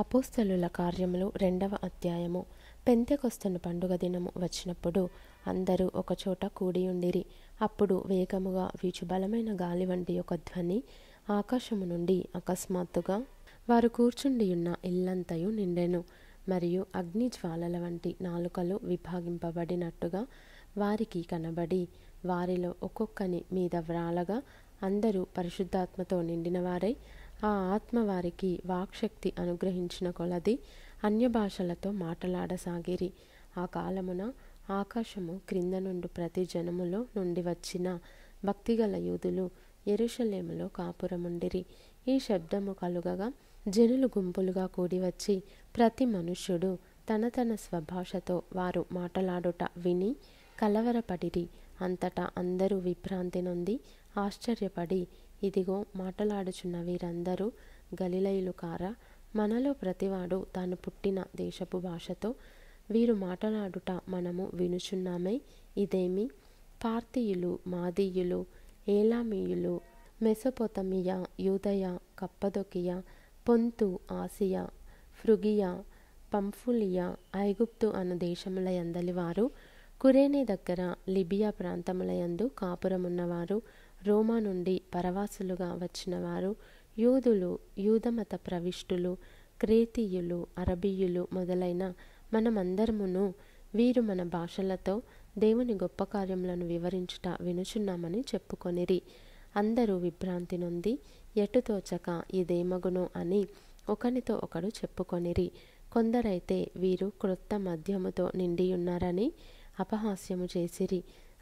అపోస్తలుల కార్యములు 2వ అధ్యాయము. పెంతెకొస్తను పండుగ దినము వచ్చినప్పుడు అందరూ ఒకచోట కూడియుండిరి. అప్పుడు వేగముగా వీచు బలమైన గాలి వంటి ఒక ధ్వని ఆకాశము నుండి అకస్మాత్తుగా వారు కూర్చుండియున్న ఇల్లంతయు నిండెను. మరియు అగ్ని జ్వాలల వంటి నాలుకలు విభాగింపబడినట్టుగా వారికి కనబడి వారిలో ఒక్కొక్కని మీద వ్రాలగా అందరూ పరిశుద్ధాత్మతో నిండినవారై ఆ ఆత్మ వారికి వాక్శక్తి అనుగ్రహించిన కొలది అన్యభాషలతో మాటలాడసాగిరి. ఆ కాలమున ఆకాశము క్రింద నుండి ప్రతి జనములో నుండి వచ్చిన భక్తిగల యూదులు యెరూషలేములో కాపురముండిరి. ఈ శబ్దము కలుగగా జనులు గుంపులుగా కూడివచ్చి ప్రతి మనుష్యుడు తన తన స్వభాషతో వారు మాటలాడుట విని కలవరపడిరి. అంతటా అందరూ విభ్రాంతి నొంది ఆశ్చర్యపడి, ఇదిగో మాటలాడుచున్న వీరందరూ గలిలయులు కారా? మనలో ప్రతివాడు తాను పుట్టిన దేశపు భాషతో వీరు మాటలాడుట మనము వినుచున్నామే. ఇదేమి? పార్తీయులు, మాదీయులు, ఏలామీయులు, మెసొపొతమియా, యూదయ, కప్పదొకియ, పొంతు, ఆసియా, ఫ్రుగియా, పంఫులియా, ఐగుప్తు అను దేశముల యందలి వారు, కురేనే దగ్గర లిబియా ప్రాంతములయందు కాపురమున్నవారు, రోమా నుండి పరవాసులుగా వచ్చినవారు, యూదులు, యూదమత ప్రవిష్టులు, క్రేతీయులు, అరబీయులు మొదలైన మనమందరమును వీరు మన భాషలతో దేవుని గొప్ప కార్యములను వివరించుట వినుచున్నామని చెప్పుకొనిరి. అందరూ విభ్రాంతి నొంది ఎటుతోచక ఇదేమగునో అని ఒకనితో ఒకడు చెప్పుకొనిరి. కొందరైతే వీరు క్రొత్త మద్యముతో నిండియున్నారని అపహాస్యము చేసిరి.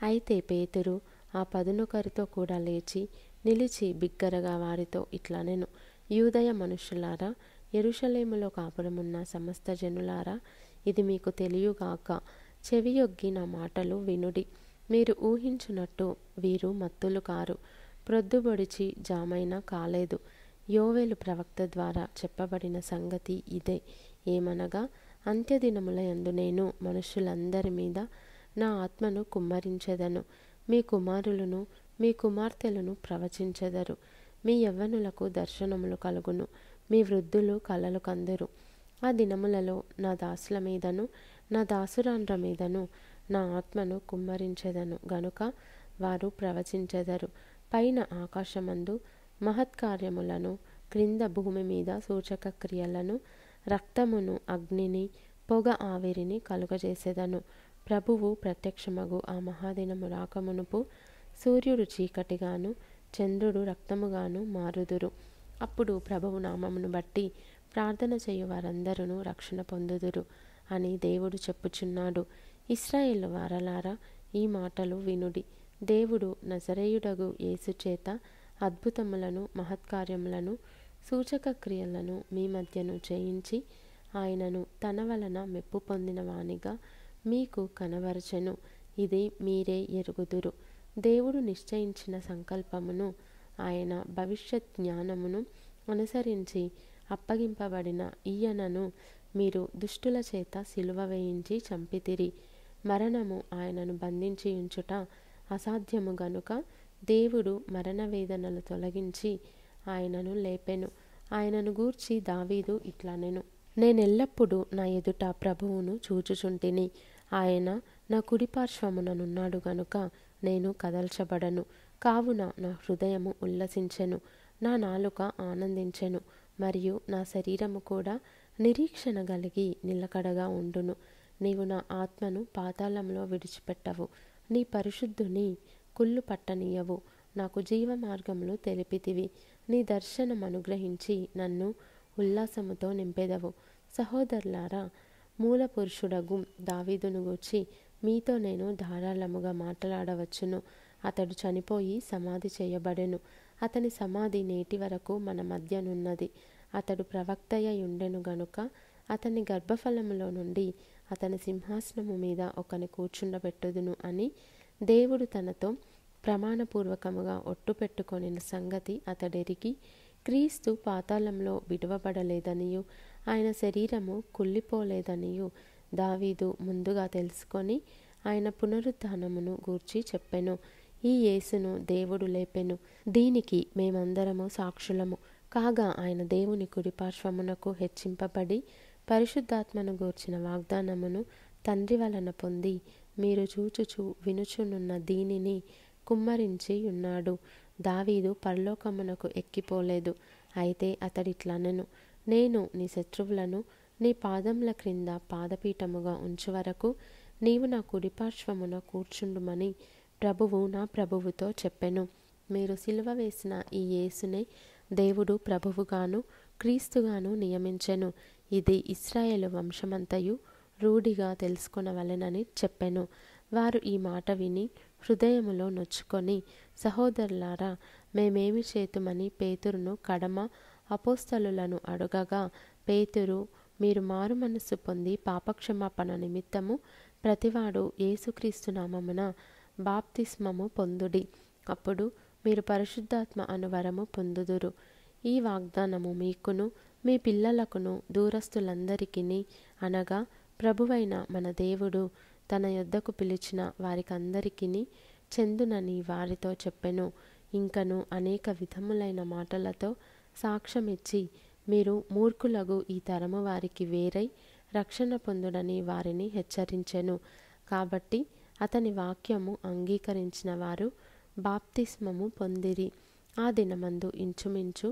అయితే పేతురు ఆ 11 కూడా లేచి నిలిచి బిగ్గరగా వారితో ఇట్లనెను, యూదయ మనుష్యులారా, యెరూషలేములో కాపురమున్న సమస్త జనులారా, ఇది మీకు తెలియగాక. చెవియొగ్గి నా మాటలు వినుడి. మీరు ఊహించునట్టు వీరు మత్తులు కారు, ప్రొద్దుబొడిచి జామైనా కాలేదు. యోవేలు ప్రవక్త ద్వారా చెప్పబడిన సంగతి ఇదే. ఏమనగా, అంత్యదినముల యందు నేను మనుష్యులందరి మీద నా ఆత్మను కుమ్మరించెదను. మీ కుమారులను మీ కుమార్తెలను ప్రవచించెదరు. మీ యవ్వనులకు దర్శనములు కలుగును. మీ వృద్ధులు కలలు కందురు. ఆ దినములలో నా దాసుల మీదను నా దాసురాండ్ర మీదను నా ఆత్మను కుమ్మరించెదను గనుక వారు ప్రవచించెదరు. పైన ఆకాశమందు మహత్కార్యములను, క్రింద భూమి మీద సూచక క్రియలను, రక్తమును, అగ్నిని, పొగ ఆవిరిని కలుగజేసెదను. ప్రభువు ప్రత్యక్షమగు ఆ మహాదినము రాకమునుపు సూర్యుడు చీకటిగాను చంద్రుడు రక్తముగాను మారుదురు. అప్పుడు ప్రభువు నామమును బట్టి ప్రార్థన చేయు వారందరూ రక్షణ పొందుదురు అని దేవుడు చెప్పుచున్నాడు. ఇశ్రాయేలు వారలారా, ఈ మాటలు వినుడి. దేవుడు నజరేయుడగు యేసు చేత అద్భుతములను, మహత్కార్యములను, సూచక క్రియలను మీ మధ్యను చేయించి ఆయనను తన వలన మెప్పు పొందిన వానిగా మీకు కనబరచెను. ఇది మీరే ఎరుగుదురు. దేవుడు నిశ్చయించిన సంకల్పమును, ఆయన భవిష్యత్ జ్ఞానమును అనుసరించి అప్పగింపబడిన ఈయనను మీరు దుష్టుల చేత సిలువ వేయించి చంపితిరి. మరణము ఆయనను బంధించి ఉంచుట అసాధ్యము గనుక దేవుడు మరణ వేదనలు తొలగించి ఆయనను లేపెను. ఆయనను గూర్చి దావీదు ఇట్లనెను, నేనెల్లప్పుడూ నా ఎదుట ప్రభువును చూచుచుంటిని. ఆయన నా కుడిపార్శ్వముననున్నాడు గనుక నేను కదల్చబడను. కావున నా హృదయము ఉల్లసించెను, నా నాలుక ఆనందించెను, మరియు నా శరీరము కూడా నిరీక్షణ కలిగి నిలకడగా ఉండును. నీవు నా ఆత్మను పాతాళంలో విడిచిపెట్టవు, నీ పరిశుద్ధుని కుళ్ళు పట్టనీయవు. నాకు జీవ మార్గములు తెలిపితివి. నీ దర్శనం అనుగ్రహించి నన్ను ఉల్లాసముతో నింపెదవు. సహోదరులారా, మూల పురుషుడగు దావీదును గూర్చి మీతో నేను ధారాళముగా మాట్లాడవచ్చును. అతడు చనిపోయి సమాధి చేయబడెను. అతని సమాధి నేటి వరకు మన మధ్యనున్నది. అతడు ప్రవక్తయ్యుండెను గనుక అతని గర్భఫలములో నుండి అతని సింహాసనము మీద ఒకని కూర్చుండబెట్టుదును అని దేవుడు తనతో ప్రమాణపూర్వకముగా ఒట్టు పెట్టుకొనిన సంగతి అతడెరిగి, క్రీస్తు పాతాళంలో విడువబడలేదనియు ఆయన శరీరము కుళ్ళిపోలేదనియు దావీదు ముందుగా తెలుసుకొని ఆయన పునరుత్థానమును గూర్చి చెప్పెను. ఈ యేసును దేవుడు లేపెను. దీనికి మేమందరము సాక్షులము. కాగా ఆయన దేవుని కుడిపార్శ్వమునకు హెచ్చింపబడి పరిశుద్ధాత్మను గూర్చిన వాగ్దానమును తండ్రి వలన పొంది మీరు చూచుచు వినుచునున్న దీనిని కుమ్మరించి ఉన్నాడు. దావీదు పరలోకమునకు ఎక్కిపోలేదు. అయితే అతడిట్లనెను, నేను నీ శత్రువులను నీ పాదముల క్రింద పాదపీఠముగా ఉంచు వరకు నీవు నా కుడిపార్శ్వమున కూర్చుండుమని ప్రభువు నా ప్రభువుతో చెప్పెను. మీరు సిలువ వేసిన ఈ యేసునే దేవుడు ప్రభువుగాను క్రీస్తుగాను నియమించెను. ఇది ఇశ్రాయేలు వంశమంతయు రూఢిగా తెలుసుకొనవలెనని చెప్పెను. వారు ఈ మాట విని హృదయములో నొచ్చుకొని, సహోదరులారా, మేమేమి చేతుమని పేతురును కడమ అపోస్తలులను అడుగగా, పేతురు, మీరు మారు మనస్సు పొంది పాపక్షమాపణ నిమిత్తము ప్రతివాడు యేసుక్రీస్తు నామమున బాప్తిస్మము పొందుడి. అప్పుడు మీరు పరిశుద్ధాత్మ అనువరము పొందుదురు. ఈ వాగ్దానము మీకును మీ పిల్లలకును దూరస్తులందరికీ, అనగా ప్రభువైన మన దేవుడు తన యొద్దకు పిలిచిన వారికందరికీ చెందునని వారితో చెప్పెను. ఇంకను అనేక విధములైన మాటలతో సాక్ష్యమిచ్చి, మీరు మూర్ఖులగు ఈ తరము వారికి వేరై రక్షణ పొందుడని వారిని హెచ్చరించెను. కాబట్టి అతని వాక్యము అంగీకరించిన వారు బాప్తిస్మము పొందిరి. ఆ దినమందు ఇంచుమించు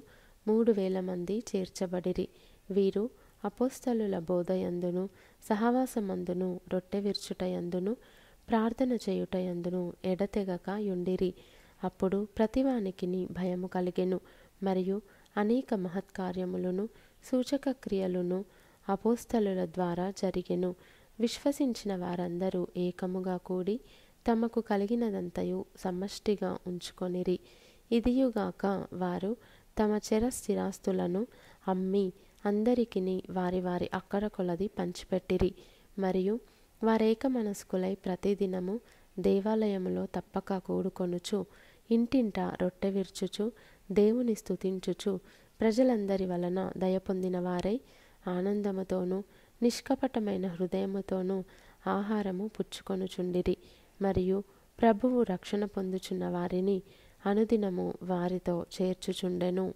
3,000 మంది చేర్చబడిరి. వీరు అపోస్తలుల బోధయందును సహవాసమందును రొట్టె విరుచుటయందును ప్రార్థన చేయుటయందును ఎడతెగక యుండిరి. అప్పుడు ప్రతివానికిని భయము కలిగెను. మరియు అనేక మహత్కార్యములను సూచక క్రియలను అపోస్తలుల ద్వారా జరిగెను. విశ్వసించిన వారందరూ ఏకముగా కూడి తమకు కలిగినదంతయు సమష్టిగా ఉంచుకొనిరి. ఇదియుగాక వారు తమ చెర స్థిరాస్తులను అమ్మి అందరికిని వారి వారి అక్కర కొలది పంచిపెట్టిరి. మరియు వారేక మనస్కులై ప్రతిదినము దేవాలయములో తప్పక కూడుకొనుచు, ఇంటింట రొట్టె విరుచుచు, దేవుని స్తుతించుచు, ప్రజలందరి వలన దయ పొందిన వారై ఆనందముతోనూ నిష్కపటమైన హృదయముతోనూ ఆహారము పుచ్చుకొనుచుండిరి. మరియు ప్రభువు రక్షణ పొందుచున్న వారిని అనుదినము వారితో చేర్చుచుండెను.